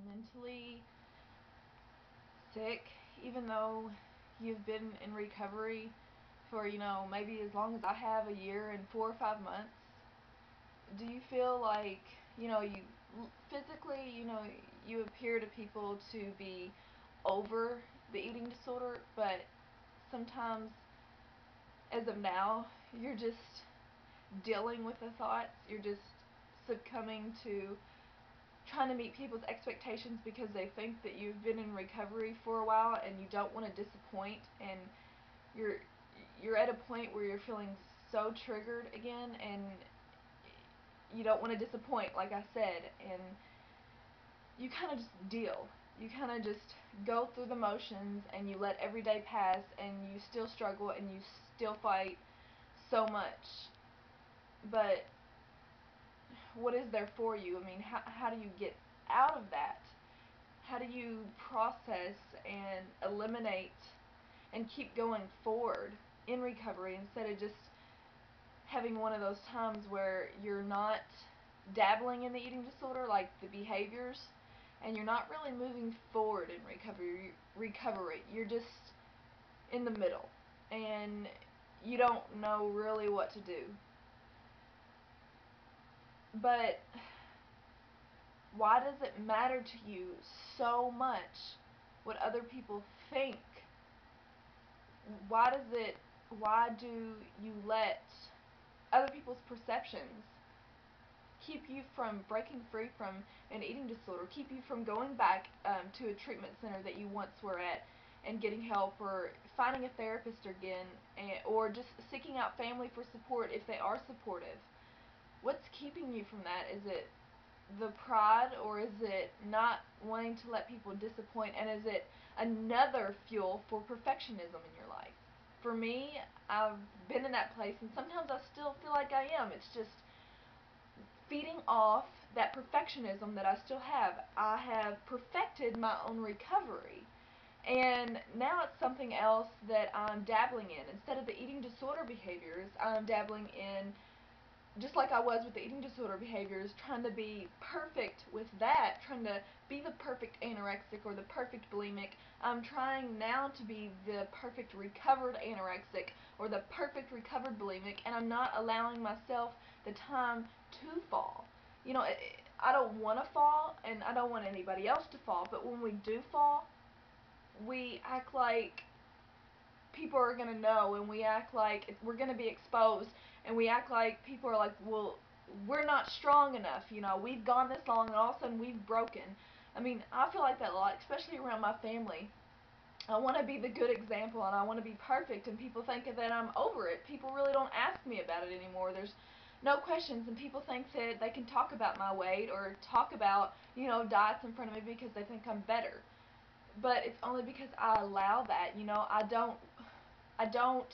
mentally sick, even though you've been in recovery for, maybe as long as I have, a year and 4 or 5 months? Do you feel like, you physically, you appear to people to be over the eating disorder, but sometimes, as of now, you're just dealing with the thoughts, you're just succumbing to trying to meet people's expectations because they think that you've been in recovery for a while and you don't want to disappoint, and you're you're at a point where you're feeling so triggered again, and you don't want to disappoint, like I said, and you kind of just deal. You kind of just go through the motions and you let every day pass, and you still struggle and you still fight so much. But what is there for you? I mean, how do you get out of that? How do you process and eliminate and keep going forward in recovery instead of just having one of those times where you're not dabbling in the eating disorder, like the behaviors, and you're not really moving forward in recovery. You're just in the middle, and you don't know really what to do. But why does it matter to you so much what other people think? Why does it why do you let other people's perceptions keep you from breaking free from an eating disorder, keep you from going back to a treatment center that you once were at and getting help, or finding a therapist again, or just seeking out family for support if they are supportive? What's keeping you from that? Is it the pride, or is it not wanting to let people disappoint, and is it another fuel for perfectionism in your life? For me, I've been in that place, and sometimes I still feel like I am. It's just feeding off that perfectionism that I still have. I have perfected my own recovery, and now it's something else that I'm dabbling in. Instead of the eating disorder behaviors, I'm dabbling in, just like I was with the eating disorder behaviors, trying to be perfect with that, trying to be the perfect anorexic or the perfect bulimic. I'm trying now to be the perfect recovered anorexic or the perfect recovered bulimic, and I'm not allowing myself the time to fall. I don't want to fall, and I don't want anybody else to fall, but when we do fall, we act like people are going to know, and we act like we're going to be exposed, and we act like people are like, well, we're not strong enough, we've gone this long and all of a sudden we've broken. I mean, I feel like that a lot, especially around my family. I want to be the good example, and I want to be perfect, and people think that I'm over it. People really don't ask me about it anymore. There's no questions, and people think that they can talk about my weight or talk about, diets in front of me because they think I'm better. But it's only because I allow that. I don't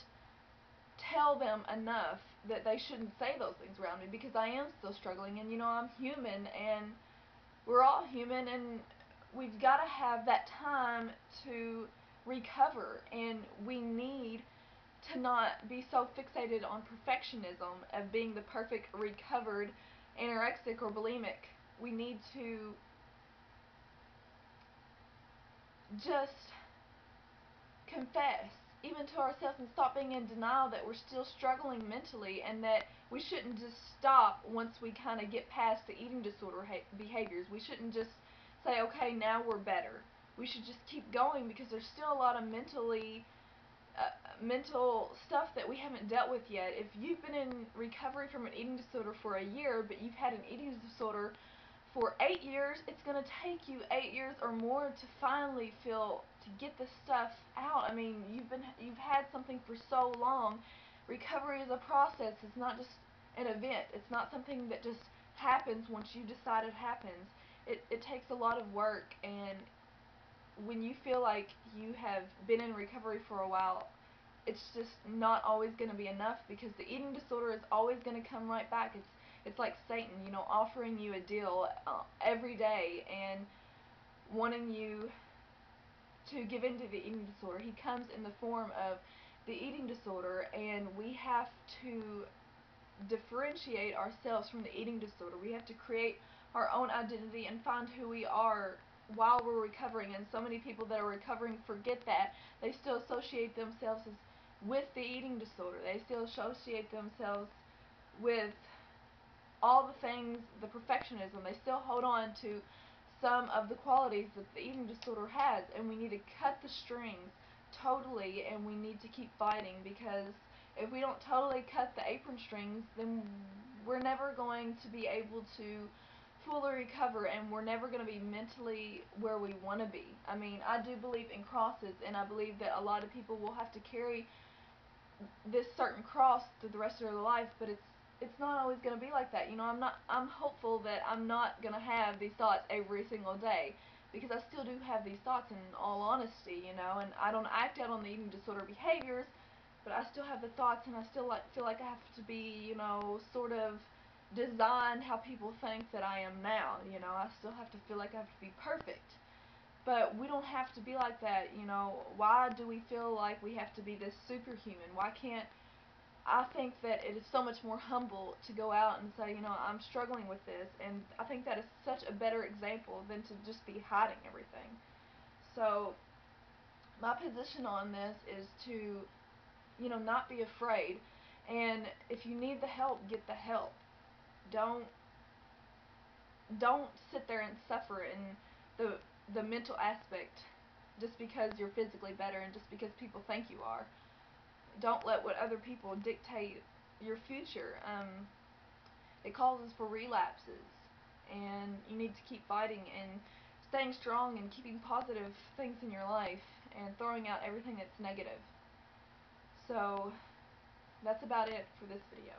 tell them enough that they shouldn't say those things around me, because I am still struggling, and I'm human, and we're all human, and we've got to have that time to recover, and we need to not be so fixated on perfectionism of being the perfect recovered anorexic or bulimic. We need to just confess, even to ourselves, and stop being in denial that we're still struggling mentally, and that we shouldn't just stop once we kind of get past the eating disorder behaviors. We shouldn't just say, okay, now we're better. We should just keep going, because there's still a lot of mental stuff that we haven't dealt with yet. If you've been in recovery from an eating disorder for a year, but you've had an eating disorder for 8 years, it's going to take you 8 years or more to finally to get this stuff out. I mean, you've had something for so long. Recovery is a process. It's not just an event. It's not something that just happens once you decide it happens. It takes a lot of work, and when you feel like you have been in recovery for a while, it's just not always going to be enough, because the eating disorder is always going to come right back. It's like Satan, offering you a deal every day and wanting you to give in to the eating disorder. He comes in the form of the eating disorder, and we have to differentiate ourselves from the eating disorder. We have to create our own identity and find who we are while we're recovering. And so many people that are recovering forget that. They still associate themselves with the eating disorder. They still associate themselves with all the things, the perfectionism. They still hold on to some of the qualities that the eating disorder has, and we need to cut the strings totally, and we need to keep fighting, because if we don't totally cut the apron strings, then we're never going to be able to fully recover, and we're never going to be mentally where we want to be. I mean, I do believe in crosses, and I believe that a lot of people will have to carry this certain cross through the rest of their life, but it's not always going to be like that. You know, I'm hopeful that I'm not going to have these thoughts every single day, because I still do have these thoughts, in all honesty, you know, and I don't act out on the eating disorder behaviors, but I still have the thoughts, and I still feel like I have to be, you know, sort of designed how people think that I am now. You know, I still have to feel like I have to be perfect. But we don't have to be like that, you know. Why do we feel like we have to be this superhuman? Why can't I think that it is so much more humble to go out and say, you know, I'm struggling with this, and I think that is such a better example than to just be hiding everything. So, my position on this is to, you know, not be afraid, and if you need the help, get the help. Don't don't sit there and suffer in the mental aspect just because you're physically better and just because people think you are. Don't let what other people dictate your future. It causes for relapses, and you need to keep fighting and staying strong and keeping positive things in your life and throwing out everything that's negative. So that's about it for this video.